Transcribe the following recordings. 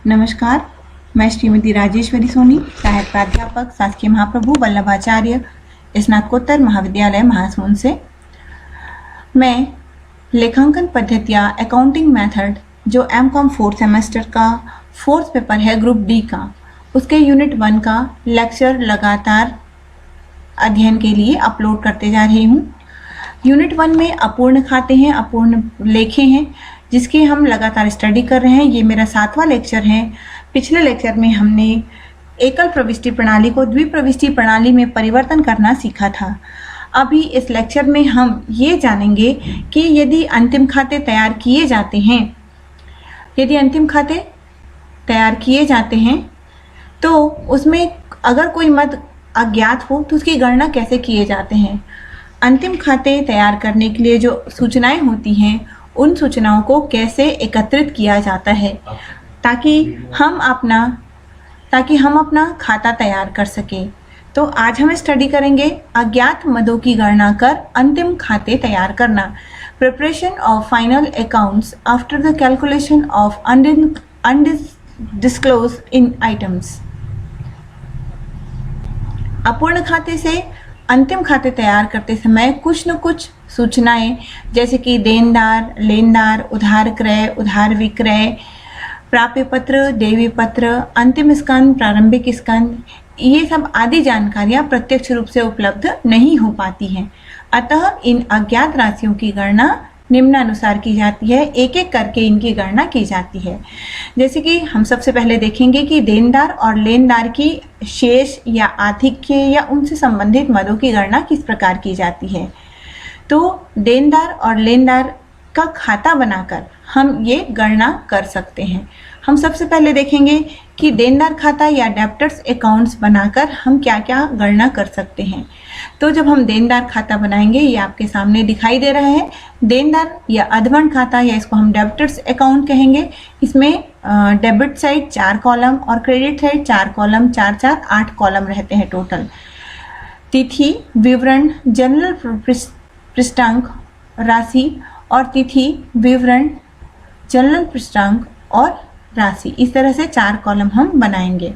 नमस्कार, मैं श्रीमती राजेश्वरी सोनी, सहायक प्राध्यापक शासकीय महाप्रभु वल्लभाचार्य स्नातकोत्तर महाविद्यालय महासमुंद से। मैं लेखांकन पद्धतियाँ अकाउंटिंग मेथड जो एमकॉम 4th सेमेस्टर का 4th पेपर है ग्रुप डी का, उसके यूनिट 1 का लेक्चर लगातार अध्ययन के लिए अपलोड करते जा रही हूँ। यूनिट 1 में अपूर्ण खाते हैं, अपूर्ण लेखे हैं, जिसकी हम लगातार स्टडी कर रहे हैं। ये मेरा 7वां लेक्चर है। पिछले लेक्चर में हमने एकल प्रविष्टि प्रणाली को द्विप्रविष्टि प्रणाली में परिवर्तन करना सीखा था। अभी इस लेक्चर में हम ये जानेंगे कि यदि अंतिम खाते तैयार किए जाते हैं तो उसमें अगर कोई मद अज्ञात हो तो उसकी गणना कैसे किए जाते हैं। अंतिम खाते तैयार करने के लिए जो सूचनाएं होती हैं, उन सूचनाओं को कैसे एकत्रित किया जाता है ताकि हम अपना खाता तैयार कर सकें। तो आज हम स्टडी करेंगे अज्ञात मदों की गणना कर अंतिम खाते तैयार करना। Preparation of final accounts after the calculation of undisclosed in items. अपूर्ण खाते से अंतिम खाते तैयार करते समय कुछ न कुछ सूचनाएं जैसे कि देनदार, लेनदार, उधार क्रय, उधार विक्रय, प्राप्य पत्र, देवी पत्र, अंतिम स्कंद, प्रारंभिक स्कंद, ये सब आदि जानकारियां प्रत्यक्ष रूप से उपलब्ध नहीं हो पाती हैं। अतः इन अज्ञात राशियों की गणना निम्नानुसार की जाती है। एक एक करके इनकी गणना की जाती है। जैसे कि हम सबसे पहले देखेंगे कि देनदार और लेनदार की शेष या आधिक्य या उनसे संबंधित मदों की गणना किस प्रकार की जाती है। तो देनदार और लेनदार का खाता बनाकर हम ये गणना कर सकते हैं। हम सबसे पहले देखेंगे कि देनदार खाता या डेब्टर्स अकाउंट्स बनाकर हम क्या क्या गणना कर सकते हैं। तो जब हम देनदार खाता बनाएंगे, ये आपके सामने दिखाई दे रहा है। देनदार या अधवर्ण खाता या इसको हम डेब्टर्स अकाउंट कहेंगे। इसमें डेबिट साइड 4 कॉलम और क्रेडिट साइड 4 कॉलम, 4 4 8 कॉलम रहते हैं टोटल। तिथि, विवरण, जनरल पृष्ठांक, राशि और तिथि, विवरण, जनरल पृष्ठांक और राशि, इस तरह से 4 कॉलम हम बनाएंगे।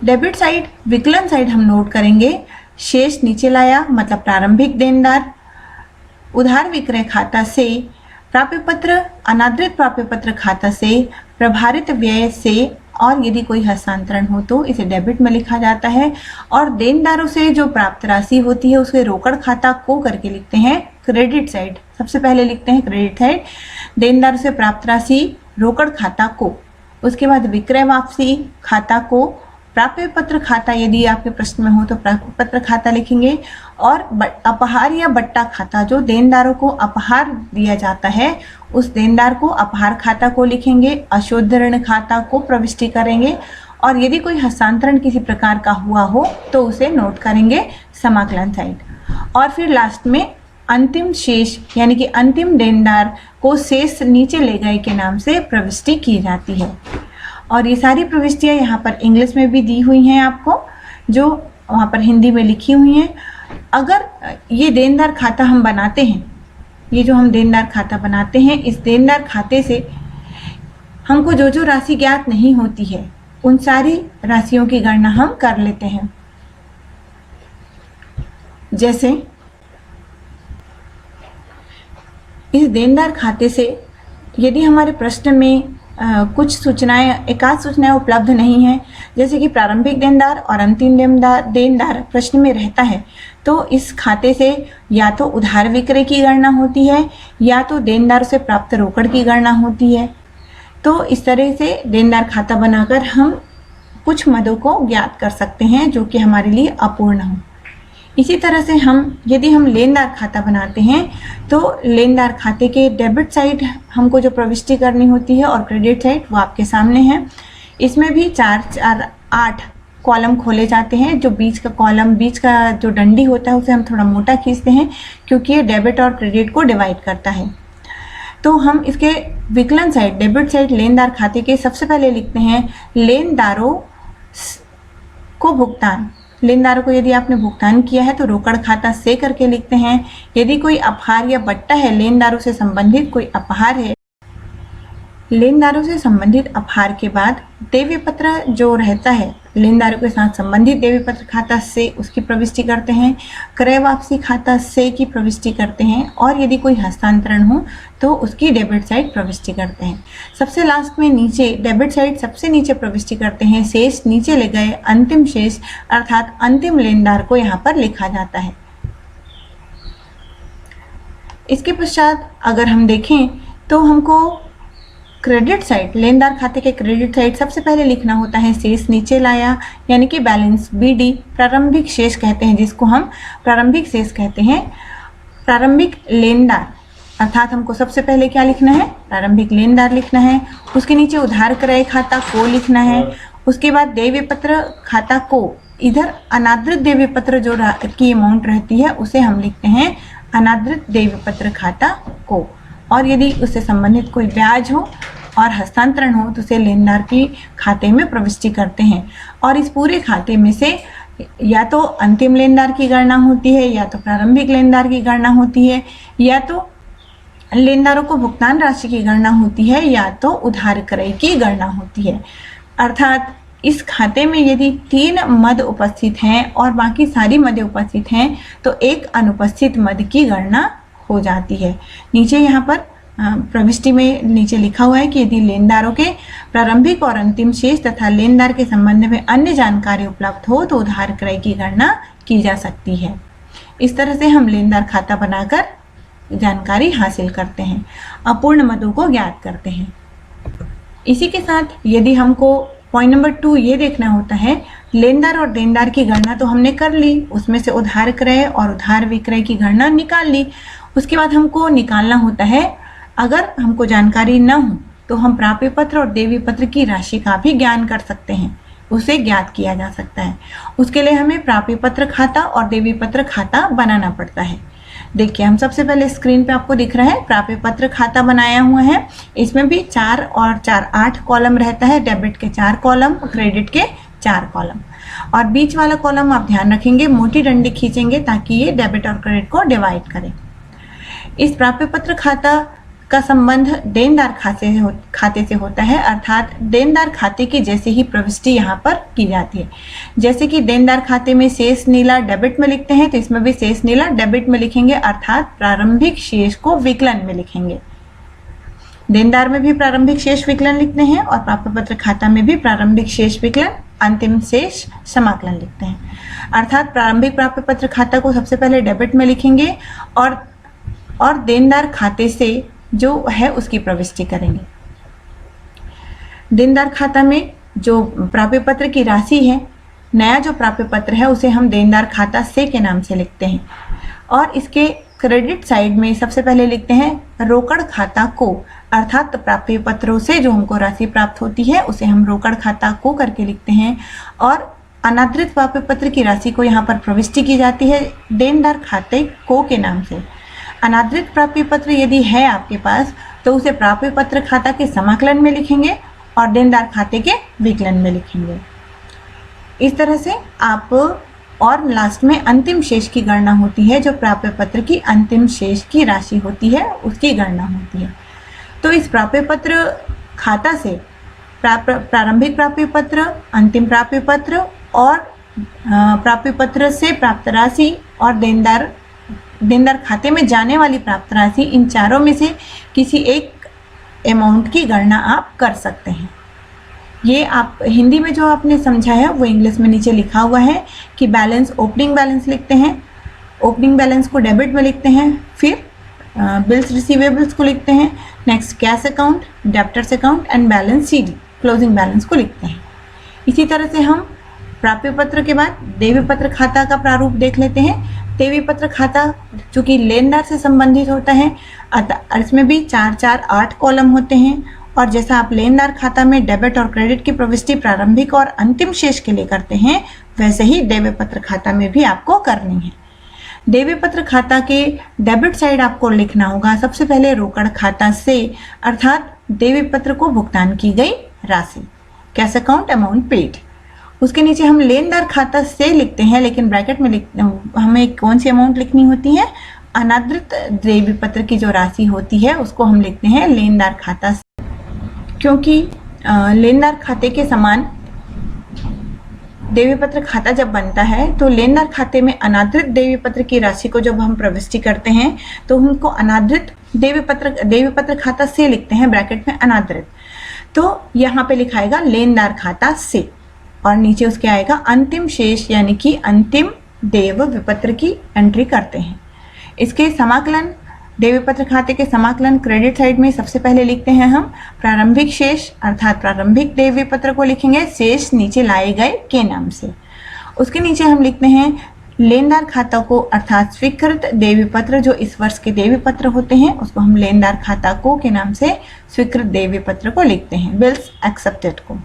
डेबिट साइड, विकलन साइड हम नोट करेंगे। शेष नीचे लाया मतलब प्रारंभिक देनदार, उधार विक्रय खाता से, प्राप्य पत्र, अनादृत प्राप्य पत्र खाता से, प्रभारित व्यय से, और यदि कोई हस्तांतरण हो तो इसे डेबिट में लिखा जाता है। और देनदारों से जो प्राप्त राशि होती है उसे रोकड़ खाता को करके लिखते हैं क्रेडिट साइड। सबसे पहले लिखते हैं क्रेडिट साइड, देनदारों से प्राप्त राशि रोकड़ खाता को। उसके बाद विक्रय वापसी खाता को, प्राप्य पत्र खाता, यदि आपके प्रश्न में हो तो प्राप्य पत्र खाता लिखेंगे। और अपहार या बट्टा खाता, जो देनदारों को अपहार दिया जाता है, उस देनदार को अपहार खाता को लिखेंगे। अशुद्ध ऋण खाता को प्रविष्टि करेंगे। और यदि कोई हस्तांतरण किसी प्रकार का हुआ हो तो उसे नोट करेंगे समाकलन साइड। और फिर लास्ट में अंतिम शेष यानी कि अंतिम देनदार को शेष नीचे ले गए के नाम से प्रविष्टि की जाती है। और ये सारी प्रविष्टियाँ यहाँ पर इंग्लिश में भी दी हुई हैं आपको, जो वहाँ पर हिंदी में लिखी हुई हैं। अगर ये देनदार खाता हम बनाते हैं, ये जो हम देनदार खाता बनाते हैं, इस देनदार खाते से हमको जो जो राशि ज्ञात नहीं होती है उन सारी राशियों की गणना हम कर लेते हैं। जैसे इस देनदार खाते से यदि हमारे प्रश्न में कुछ सूचनाएं, एकाध सूचनाएं उपलब्ध नहीं है, जैसे कि प्रारंभिक देनदार और अंतिम देनदार प्रश्न में रहता है, तो इस खाते से या तो उधार विक्रय की गणना होती है या तो देनदार से प्राप्त रोकड़ की गणना होती है। तो इस तरह से देनदार खाता बनाकर हम कुछ मदों को ज्ञात कर सकते हैं जो कि हमारे लिए अपूर्ण हो। इसी तरह से यदि हम लेनदार खाता बनाते हैं तो लेनदार खाते के डेबिट साइड हमको जो प्रविष्टि करनी होती है और क्रेडिट साइड वो आपके सामने है। इसमें भी 4 4 8 कॉलम खोले जाते हैं। जो बीच का कॉलम, बीच का जो डंडी होता है उसे हम थोड़ा मोटा खींचते हैं क्योंकि ये डेबिट और क्रेडिट को डिवाइड करता है। तो हम इसके विकलन साइड, डेबिट साइड लेनदार खाते के सबसे पहले लिखते हैं लेनदारों को भुगतान। लेनदारों को यदि आपने भुगतान किया है तो रोकड़ खाता से करके लिखते हैं। यदि कोई अपहार या बट्टा है, लेनदारों से संबंधित कोई अपहार है लेनदारों से संबंधित अपहार के बाद देवी पत्र जो रहता है, लेनदारों के साथ संबंधित देवी पत्र खाता से उसकी प्रविष्टि करते हैं, क्रय वापसी खाता से की प्रविष्टि करते हैं, और यदि कोई हस्तांतरण हो तो उसकी डेबिट साइड प्रविष्टि करते हैं। सबसे लास्ट में नीचे डेबिट साइड सबसे नीचे प्रविष्टि करते हैं शेष नीचे ले गए अंतिम शेष अर्थात अंतिम लेनदार को यहाँ पर लिखा जाता है। इसके पश्चात अगर हम देखें तो हमको क्रेडिट साइड, लेनदार खाते के क्रेडिट साइड सबसे पहले लिखना होता है शेष नीचे लाया, यानी कि बैलेंस BD, प्रारंभिक शेष कहते हैं जिसको हम प्रारंभिक शेष कहते हैं। प्रारंभिक लेनदार अर्थात हमको सबसे पहले क्या लिखना है, प्रारंभिक लेनदार लिखना है। उसके नीचे उधार क्रय खाता को लिखना है। उसके बाद देय पत्र खाता को, इधर अनादृत देय पत्र जो की अमाउंट रहती है उसे हम लिखते हैं अनादृत देय पत्र खाता को, और यदि उससे संबंधित कोई ब्याज हो और हस्तांतरण हो तो उसे लेनदार की खाते में प्रविष्टि करते हैं। और इस पूरे खाते में से या तो अंतिम लेनदार की गणना होती है, या तो प्रारंभिक लेनदार की गणना होती है, या तो लेनदारों को भुगतान राशि की गणना होती है, या तो उधार क्रय की गणना होती है। अर्थात इस खाते में यदि 3 मद उपस्थित हैं और बाकी सारी मदें उपस्थित हैं तो एक अनुपस्थित मद की गणना हो जाती है। नीचे यहाँ पर प्रविष्टि में नीचे लिखा हुआ है कि यदि लेनदारों के प्रारंभिक और अंतिम शेष तथा लेनदार के संबंध में अन्य जानकारी उपलब्ध हो तो उधार क्रय की गणना की जा सकती है। इस तरह से हम लेनदार खाता बनाकर जानकारी हासिल करते हैं, अपूर्ण मदों को ज्ञात करते हैं। इसी के साथ यदि हमको पॉइंट नंबर 2 ये देखना होता है, लेनदार और देनदार की गणना तो हमने कर ली, उसमें से उधार क्रय और उधार विक्रय की गणना निकाल ली। उसके बाद हमको निकालना होता है, अगर हमको जानकारी न हो तो हम प्राप्य पत्र और देवी पत्र की राशि का भी ज्ञान कर सकते हैं, उसे ज्ञात किया जा सकता है। उसके लिए हमें प्राप्य पत्र खाता और देवी पत्र खाता बनाना पड़ता है। देखिए हम सबसे पहले स्क्रीन पे आपको दिख रहा है प्राप्य पत्र खाता बनाया हुआ है। इसमें भी 4 और 4 8 कॉलम रहता है, डेबिट के 4 कॉलम, क्रेडिट के 4 कॉलम, और बीच वाला कॉलम आप ध्यान रखेंगे मोटी डंडी खींचेंगे ताकि ये डेबिट और क्रेडिट को डिवाइड करे। इस प्राप्य पत्र खाता का संबंध देनदार खाते से होता है, अर्थात देनदार खाते की जैसे ही प्रविष्टि यहाँ पर की जाती है। जैसे कि देनदार खाते में शेष नीला डेबिट में लिखते हैं तो इसमें भी शेष नीला डेबिट में लिखेंगे, अर्थात प्रारंभिक शेष को विकलन में लिखेंगे। देनदार में भी प्रारंभिक शेष विकलन लिखते हैं और प्राप्य पत्र खाता में भी प्रारंभिक शेष विकलन अंतिम शेष समाकलन लिखते हैं। अर्थात प्रारंभिक प्राप्य पत्र खाता को सबसे पहले डेबिट में लिखेंगे और देनदार खाते से जो है उसकी प्रविष्टि करेंगे। देनदार खाता में जो प्राप्य पत्र की राशि है, नया जो प्राप्य पत्र है उसे हम देनदार खाता से के नाम से लिखते हैं, और इसके क्रेडिट साइड में सबसे पहले लिखते हैं रोकड़ खाता को, अर्थात प्राप्य पत्रों से जो हमको राशि प्राप्त होती है उसे हम रोकड़ खाता को करके लिखते हैं, और अनादृत प्राप्य पत्र की राशि को यहाँ पर प्रविष्टि की जाती है देनदार खाते को के नाम से। अनादृत प्राप्य पत्र यदि है आपके पास तो उसे प्राप्य पत्र खाता के समाकलन में लिखेंगे और देनदार खाते के विकलन में लिखेंगे। इस तरह से आप, और लास्ट में अंतिम शेष की गणना होती है, जो प्राप्य पत्र की अंतिम शेष की राशि होती है उसकी गणना होती है। तो इस प्राप्य पत्र खाता से प्रारंभिक प्राप्य पत्र, अंतिम प्राप्य पत्र और प्राप्य पत्र से प्राप्त राशि और देनदार खाते में जाने वाली प्राप्त राशि, इन चारों में से किसी एक अमाउंट की गणना आप कर सकते हैं। ये आप हिंदी में जो आपने समझा है वो इंग्लिश में नीचे लिखा हुआ है कि बैलेंस, ओपनिंग बैलेंस लिखते हैं, ओपनिंग बैलेंस को डेबिट में लिखते हैं, फिर बिल्स रिसीवेबल्स को लिखते हैं, next cash account, debtors account and balance CD, closing balance को लिखते हैं। इसी तरह से हम प्राप्य पत्र के बाद देवी पत्र खाता का प्रारूप देख लेते हैं। देवी पत्र खाता चूँकि लेनदार से संबंधित होता है, अतः इसमें भी 4 4 8 कॉलम होते हैं, और जैसा आप लेनदार खाता में डेबिट और क्रेडिट की प्रविष्टि प्रारंभिक और अंतिम शेष के लिए करते हैं, वैसे ही देवी पत्र खाता में भी आपको करनी है। देवी पत्र खाता के डेबिट साइड आपको लिखना होगा सबसे पहले रोकड़ खाता से, अर्थात देवी पत्र को भुगतान की गई राशि, कैश अकाउंट अमाउंट पेड। उसके नीचे हम लेनदार खाता से लिखते हैं, लेकिन ब्रैकेट में हमें कौन सी अमाउंट लिखनी होती है, अनादृत देवी पत्र की जो राशि होती है उसको हम लिखते हैं लेनदार खाता से। क्योंकि लेनदार खाते के समान देवी पत्र खाता जब बनता है तो लेनदार खाते में अनादृत देवी पत्र की राशि को जब हम प्रविष्टि करते हैं तो हमको अनादृत देवी पत्र खाता से लिखते हैं, ब्रैकेट में अनादृत। तो यहाँ पे लिखाएगा लेनदार खाता से और नीचे उसके आएगा अंतिम शेष, यानी कि अंतिम देव विपत्र की एंट्री करते हैं। इसके समाकलन, देवी पत्र खाते के समाकलन क्रेडिट साइड में सबसे पहले लिखते हैं हम प्रारंभिक शेष, अर्थात प्रारंभिक देवी पत्र को लिखेंगे शेष नीचे लाए गए के नाम से। उसके नीचे हम लिखते हैं लेनदार खाता को, अर्थात स्वीकृत देवी पत्र, जो इस वर्ष के देवी पत्र होते हैं उसको हम लेनदार खाता को के नाम से स्वीकृत देवी पत्र को लिखते हैं, बिल्स एक्सेप्टेड को।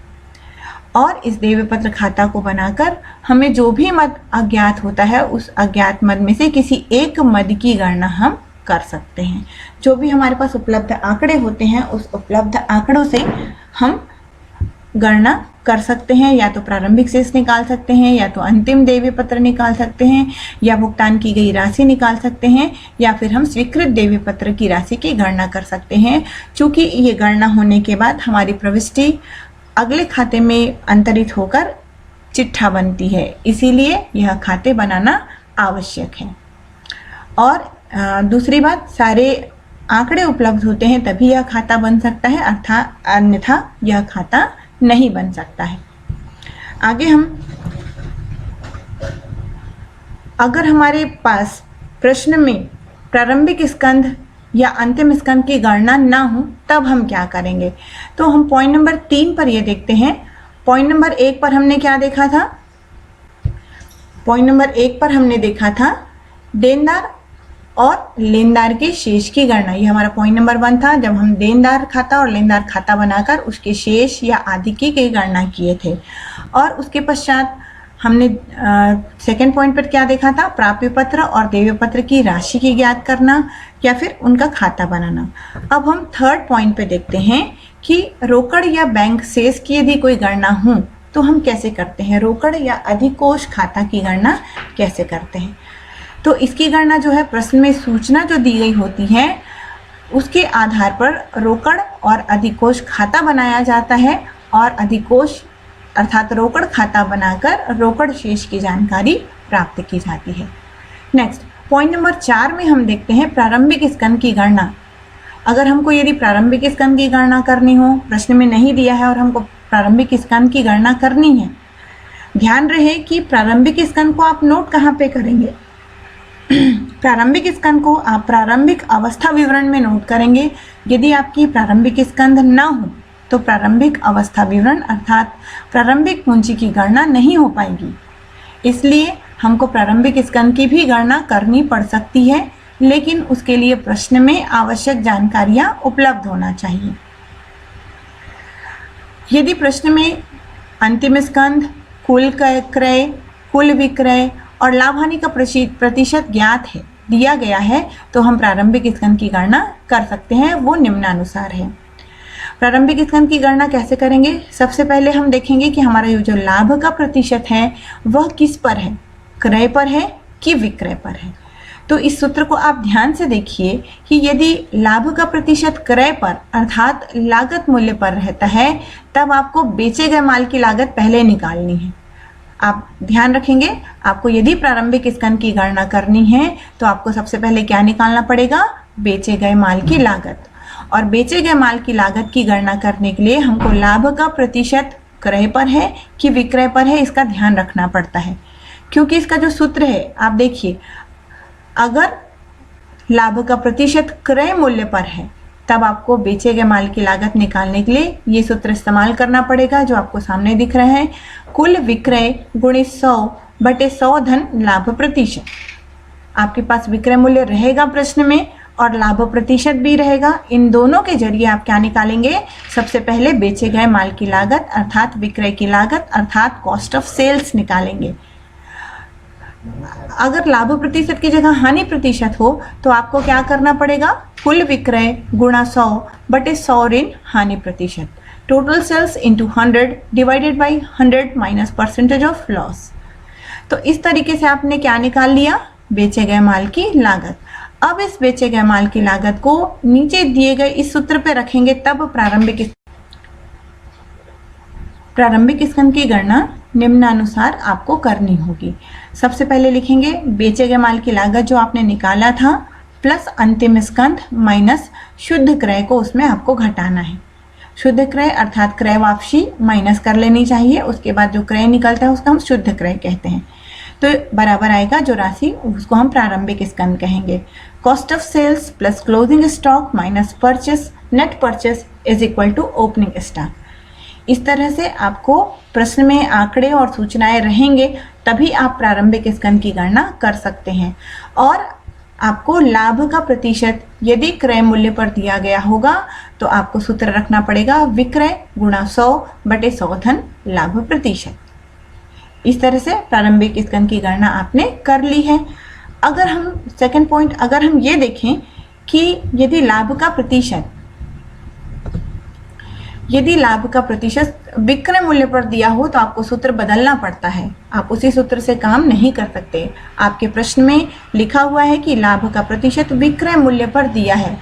और इस देवी पत्र खाता को बनाकर हमें जो भी मद अज्ञात होता है उस अज्ञात मद में से किसी एक मद की गणना हम कर सकते हैं। जो भी हमारे पास उपलब्ध आंकड़े होते हैं उस उपलब्ध आंकड़ों से हम गणना कर सकते हैं, या तो प्रारंभिक शेष निकाल सकते हैं, या तो अंतिम देवी पत्र निकाल सकते हैं, या भुगतान की गई राशि निकाल सकते हैं, या फिर हम स्वीकृत देवी पत्र की राशि की गणना कर सकते हैं। चूंकि ये गणना होने के बाद हमारी प्रविष्टि अगले खाते में अंतरित होकर चिट्ठा बनती है, इसीलिए यह खाते बनाना आवश्यक है। और दूसरी बात, सारे आंकड़े उपलब्ध होते हैं तभी यह खाता बन सकता है, अर्थात अन्यथा यह खाता नहीं बन सकता है। आगे हम, अगर हमारे पास प्रश्न में प्रारंभिक स्कंध या अंतिम स्कंध की गणना ना हो तब हम क्या करेंगे, तो हम पॉइंट नंबर 3 पर ये देखते हैं। पॉइंट नंबर 1 पर हमने क्या देखा था? पॉइंट नंबर 1 पर हमने देखा था देनदार और लेनदार के शेष की गणना। ये हमारा पॉइंट नंबर 1 था, जब हम देनदार खाता और लेनदार खाता बनाकर उसके शेष या आदि की गणना किए थे। और उसके पश्चात हमने सेकेंड पॉइंट पर क्या देखा था? प्राप्य पत्र और देवी पत्र की राशि की ज्ञात करना या फिर उनका खाता बनाना। अब हम थर्ड पॉइंट पे देखते हैं कि रोकड़ या बैंक शेष की यदि कोई गणना हो तो हम कैसे करते हैं, रोकड़ या अधिकोष खाता की गणना कैसे करते हैं। तो इसकी गणना जो है प्रश्न में सूचना जो दी गई होती है उसके आधार पर रोकड़ और अधिकोष खाता बनाया जाता है और अधिकोष अर्थात रोकड़ खाता बनाकर रोकड़ शेष की जानकारी प्राप्त की जाती है। नेक्स्ट पॉइंट नंबर 4 में हम देखते हैं प्रारंभिक स्कंध की गणना। अगर हमको यदि प्रारंभिक स्कंध की गणना करनी हो, प्रश्न में नहीं दिया है और हमको प्रारंभिक स्कंध की गणना करनी है, ध्यान रहे कि प्रारंभिक स्कंध को आप नोट कहाँ पे करेंगे? प्रारंभिक स्कंध को आप प्रारंभिक अवस्था विवरण में नोट करेंगे। यदि आपकी प्रारंभिक स्कंध ना हो तो प्रारंभिक अवस्था विवरण अर्थात प्रारंभिक पूंजी की गणना नहीं हो पाएगी। इसलिए हमको प्रारंभिक स्कंध की भी गणना करनी पड़ सकती है, लेकिन उसके लिए प्रश्न में आवश्यक जानकारियां उपलब्ध होना चाहिए। यदि प्रश्न में अंतिम स्कंध, कुल क्रय, कुल विक्रय और लाभ हानि का प्रतिशत ज्ञात है, दिया गया है, तो हम प्रारंभिक स्कंध की गणना कर सकते हैं। वो निम्नानुसार है। प्रारंभिक स्कंध की गणना कैसे करेंगे? सबसे पहले हम देखेंगे कि हमारा ये जो लाभ का प्रतिशत है वह किस पर है, क्रय पर है कि विक्रय पर है। तो इस सूत्र को आप ध्यान से देखिए कि यदि लाभ का प्रतिशत क्रय पर अर्थात लागत मूल्य पर रहता है तब आपको बेचे गए माल की लागत पहले निकालनी है। आप ध्यान रखेंगे, आपको यदि प्रारंभिक स्कंध की गणना करनी है तो आपको सबसे पहले क्या निकालना पड़ेगा? बेचे गए माल की लागत। और बेचे गए माल की लागत की गणना करने के लिए हमको लाभ का प्रतिशत क्रय पर है कि विक्रय पर है इसका ध्यान रखना पड़ता है, क्योंकि इसका जो सूत्र है आप देखिए, अगर लाभ का प्रतिशत क्रय मूल्य पर है तब आपको बेचे गए माल की लागत निकालने के लिए ये सूत्र इस्तेमाल करना पड़ेगा जो आपको सामने दिख रहा है, कुल विक्रय गुणित 100/100 धन लाभ प्रतिशत। आपके पास विक्रय मूल्य रहेगा प्रश्न में और लाभ प्रतिशत भी रहेगा। इन दोनों के जरिए आप क्या निकालेंगे? सबसे पहले बेचे गए माल की लागत अर्थात विक्रय की लागत अर्थात कॉस्ट ऑफ सेल्स निकालेंगे। अगर लाभ प्रतिशत की जगह हानि प्रतिशत हो तो आपको क्या करना पड़ेगा? कुल विक्रय गुणा 100/100 ऋण हानि प्रतिशत, total sales into 100 divided by 100 minus percentage of loss. तो इस तरीके से आपने क्या निकाल लिया? बेचे गए माल की लागत। अब इस बेचे गए माल की लागत को नीचे दिए गए इस सूत्र पे रखेंगे तब प्रारंभिक प्रारंभिक स्कंद की गणना निम्नानुसार आपको करनी होगी। सबसे पहले लिखेंगे बेचे गए माल की लागत जो आपने निकाला था प्लस अंतिम स्कंद माइनस शुद्ध क्रय को उसमें आपको घटाना है। शुद्ध क्रय अर्थात क्रय वापसी माइनस कर लेनी चाहिए, उसके बाद जो क्रय निकलता है उसका हम शुद्ध क्रय कहते हैं। तो बराबर आएगा जो राशि उसको हम प्रारंभिक स्कंद कहेंगे। Cost of sales plus closing stock minus purchase net purchase is equal to opening stock. इस तरह से आपको प्रश्न में आंकड़े और सूचनाएं रहेंगे तभी आप प्रारंभिक स्कंद की गणना कर सकते हैं। और आपको लाभ का प्रतिशत यदि क्रय मूल्य पर दिया गया होगा तो आपको सूत्र रखना पड़ेगा विक्रय गुणा 100/100 धन लाभ प्रतिशत। इस तरह से प्रारंभिक स्कंद की गणना आपने कर ली है। अगर हम सेकंड पॉइंट अगर हम ये देखें कि यदि लाभ का प्रतिशत विक्रय मूल्य पर दिया हो तो आपको सूत्र बदलना पड़ता है, आप उसी सूत्र से काम नहीं कर सकते। आपके प्रश्न में लिखा हुआ है कि लाभ का प्रतिशत विक्रय मूल्य पर दिया है,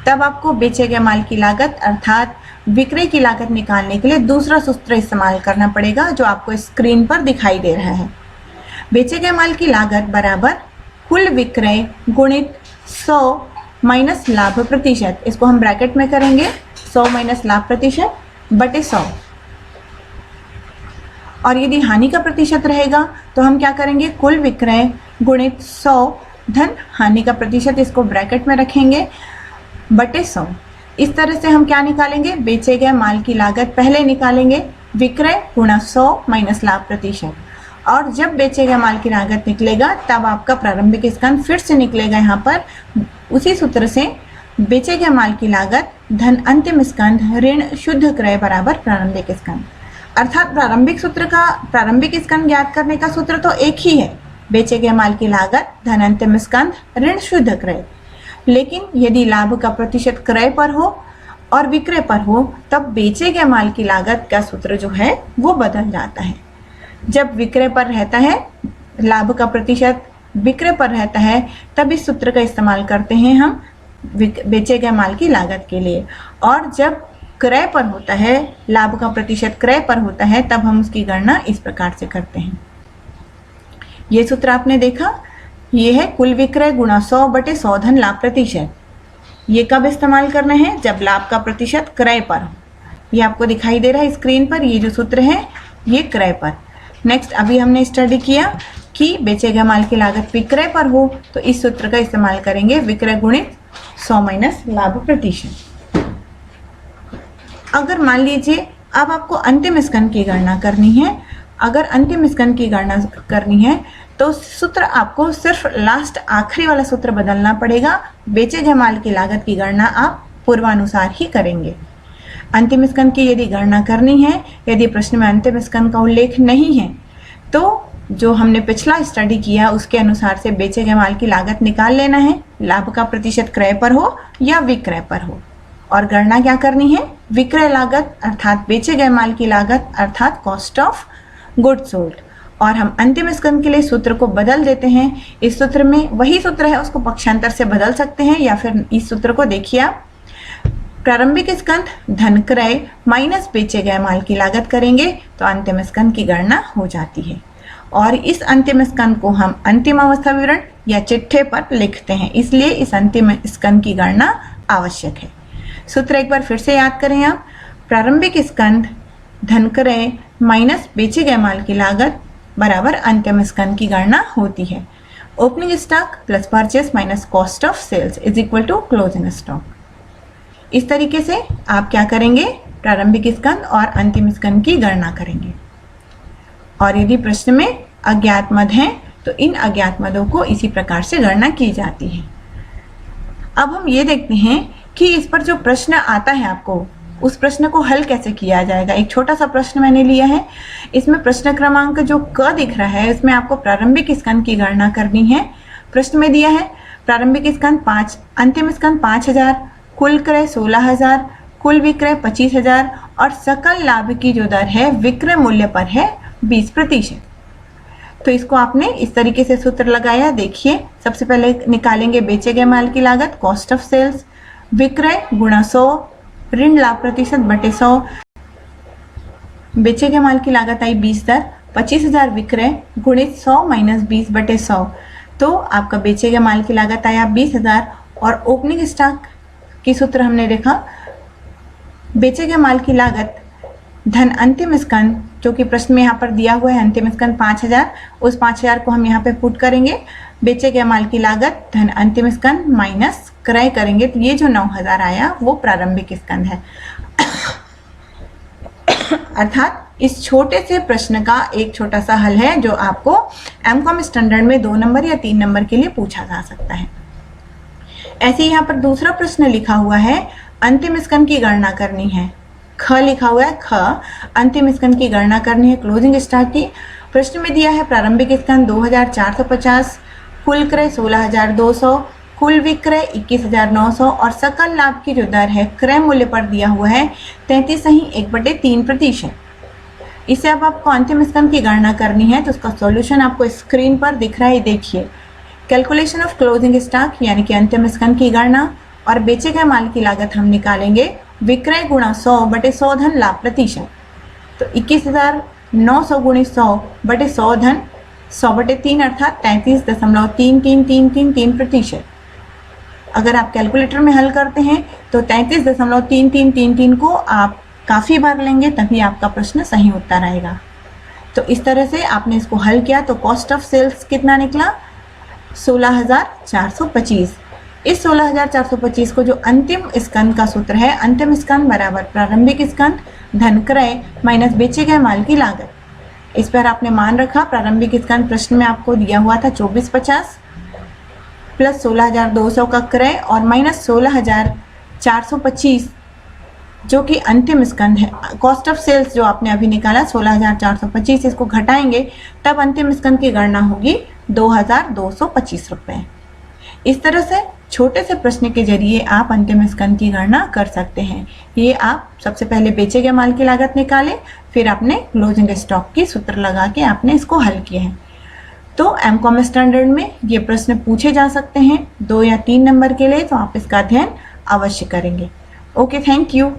तब आपको बेचे गए माल की लागत अर्थात विक्रय की लागत निकालने के लिए दूसरा सूत्र इस्तेमाल करना पड़ेगा जो आपको स्क्रीन पर दिखाई दे रहा है। बेचे गए माल की लागत बराबर कुल विक्रय गुणित 100 माइनस लाभ प्रतिशत। इसको हम ब्रैकेट में करेंगे 100 माइनस लाभ प्रतिशत बटे 100। और यदि हानि का प्रतिशत रहेगा तो हम क्या करेंगे कुल विक्रय गुणित 100 धन हानि का प्रतिशत, इसको ब्रैकेट में रखेंगे बटे 100। इस तरह से हम क्या निकालेंगे बेचे गए माल की लागत पहले निकालेंगे विक्रय गुणा 100 माइनस लाभ प्रतिशत, और जब बेचे गए माल की लागत निकलेगा तब आपका प्रारंभिक स्कंद फिर से निकलेगा। यहाँ पर उसी सूत्र से बेचे गए माल की लागत धन अंतिम स्कंद ऋण शुद्ध क्रय बराबर प्रारंभिक स्कंद। अर्थात प्रारंभिक स्कंद ज्ञात करने का सूत्र तो एक ही है, बेचे गए माल की लागत धन अंतिम स्कंद ऋण शुद्ध क्रय। लेकिन यदि लाभ का प्रतिशत क्रय पर हो और विक्रय पर हो तब बेचे गए माल की लागत का सूत्र जो है वो बदल जाता है। जब विक्रय पर रहता है, लाभ का प्रतिशत विक्रय पर रहता है, तब इस सूत्र का इस्तेमाल करते हैं हम बेचे गए माल की लागत के लिए। और जब क्रय पर होता है, लाभ का प्रतिशत क्रय पर होता है, तब हम उसकी गणना इस प्रकार से करते हैं। ये सूत्र आपने देखा, ये है कुल विक्रय गुणा 100/100 धन लाभ प्रतिशत। ये कब इस्तेमाल करना है जब लाभ का प्रतिशत क्रय पर हो। ये आपको दिखाई दे रहा है स्क्रीन पर, ये जो सूत्र है ये क्रय पर। नेक्स्ट अभी हमने स्टडी किया कि बेचे गए माल की लागत विक्रय पर हो तो इस सूत्र का इस्तेमाल करेंगे विक्रय गुणित 100 माइनस लाभ प्रतिशत। अगर मान लीजिए अब आपको अंतिम स्कंद की गणना करनी है, अगर अंतिम स्कंद की गणना करनी है तो सूत्र आपको सिर्फ लास्ट आखिरी वाला सूत्र बदलना पड़ेगा। बेचे गए माल की लागत की गणना आप पूर्वानुसार ही करेंगे। अंतिम स्कंद की यदि गणना करनी है, यदि प्रश्न में अंतिम स्कंद का उल्लेख नहीं है तो जो हमने पिछला स्टडी किया उसके अनुसार से बेचे गए माल की लागत निकाल लेना है, लाभ का प्रतिशत क्रय पर हो या विक्रय पर हो। और गणना क्या करनी है विक्रय लागत अर्थात बेचे गए माल की लागत अर्थात कॉस्ट ऑफ गुड्स सोल्ड। और हम अंतिम स्कंद के लिए सूत्र को बदल देते हैं। इस सूत्र में वही सूत्र है, उसको पक्षांतर से बदल सकते हैं या फिर इस सूत्र को देखिए आप, प्रारंभिक स्कंद धन क्रय माइनस बेचे गए माल की लागत करेंगे तो अंतिम स्कंद की गणना हो जाती है। और इस अंतिम स्कंद को हम अंतिम अवस्था विवरण या चिट्ठे पर लिखते हैं, इसलिए इस अंतिम स्कंद की गणना आवश्यक है। सूत्र एक बार फिर से याद करें आप, प्रारंभिक स्कंद धन क्रय माइनस बेचे गए माल की लागत बराबर अंतिम स्कंद की गणना होती है। Opening stock plus purchase minus cost of sales is equal to closing stock. इस तरीके से आप क्या करेंगे प्रारंभिक स्कंद और अंतिम स्कंद की गणना करेंगे। और यदि प्रश्न में अज्ञात मद हैं तो इन अज्ञात मदों को इसी प्रकार से गणना की जाती है। अब हम ये देखते हैं कि इस पर जो प्रश्न आता है आपको उस प्रश्न को हल कैसे किया जाएगा। एक छोटा सा प्रश्न मैंने लिया है, इसमें प्रश्न क्रमांक जो क दिख रहा है इसमें आपको प्रारंभिक स्कंद की गणना करनी है। प्रश्न में दिया है प्रारंभिक स्कंद 5, अंतिम स्कंद 5000, कुल क्रय 16000, कुल विक्रय 25000 और सकल लाभ की जो दर है विक्रय मूल्य पर है 20%। तो इसको आपने इस तरीके से सूत्र लगाया। देखिए सबसे पहले निकालेंगे बेचे गए माल की लागत कॉस्ट ऑफ सेल्स, विक्रय गुणा 100 ऋण लाभ प्रतिशत बटे 100। बेचे गए माल की लागत आई 20,000, 25,000 विक्रय गुणित 100 माइनस 20/100, तो आपका बेचे गए माल की लागत आया 20,000। और ओपनिंग स्टॉक की सूत्र हमने देखा, बेचे गए माल की लागत धन अंतिम स्कंद, जो कि प्रश्न में यहाँ पर दिया हुआ है अंतिम स्कंद 5,000, उस 5,000 को हम यहाँ पे पुट करेंगे। बेचे गए माल की लागत धन अंतिम स्कंद माइनस क्रय करेंगे, तो ये जो 9,000 आया वो प्रारंभिक स्कंद है। अर्थात इस छोटे से प्रश्न का एक छोटा सा हल है जो आपको एमकॉम स्टैंडर्ड में 2 नंबर या 3 नंबर के लिए पूछा जा सकता है। ऐसे यहाँ पर दूसरा प्रश्न लिखा हुआ है, अंतिम स्कंद की गणना करनी है। ख लिखा हुआ है, ख अंतिम स्कंद की गणना करनी है क्लोजिंग स्टॉक की। प्रश्न में दिया है प्रारंभिक स्कंद 2,450, कुल क्रय 16,200, कुल विक्रय 21,900 और सकल लाभ की जो दर है क्रय मूल्य पर दिया हुआ है 33.1/3%। इससे अब आपको अंतिम स्कंद की गणना करनी है, तो उसका सॉल्यूशन आपको स्क्रीन पर दिख रहा है, देखिए। कैलकुलेशन ऑफ क्लोजिंग स्टॉक यानी कि अंतिम स्कंद की गणना, और बेचे गए माल की लागत हम निकालेंगे विक्रय गुणा 100/100 धन लाभ प्रतिशत। तो 21,900 गुणित 100/100 धन 100/3 अर्थात 33.3333% अगर आप कैलकुलेटर में हल करते हैं तो 33.3333 को आप काफ़ी बार लेंगे तभी आपका प्रश्न सही उत्तर आएगा। तो इस तरह से आपने इसको हल किया तो कॉस्ट ऑफ सेल्स कितना निकला, 16,425। इस 16,425 को जो अंतिम स्कंद का सूत्र है, अंतिम स्कंद बराबर प्रारंभिक स्कंद धन क्रय माइनस बेचे गए माल की लागत, इस पर आपने मान रखा। प्रारंभिक स्कंद प्रश्न में आपको दिया हुआ था 2450 प्लस 16,200 का क्रय और माइनस 16,425 जो कि अंतिम स्कंद है। कॉस्ट ऑफ सेल्स जो आपने अभी निकाला 16,425, इसको घटाएंगे तब अंतिम स्कंद की गणना होगी 2,225 रुपये। इस तरह से छोटे से प्रश्न के जरिए आप अंतिम स्कंद की गणना कर सकते हैं। ये आप सबसे पहले बेचे गए माल की लागत निकालें, फिर आपने क्लोजिंग स्टॉक की सूत्र लगा के आपने इसको हल किए हैं। तो एमकॉम स्टैंडर्ड में ये प्रश्न पूछे जा सकते हैं 2 या 3 नंबर के लिए, तो आप इसका अध्ययन अवश्य करेंगे। Okay, thank you.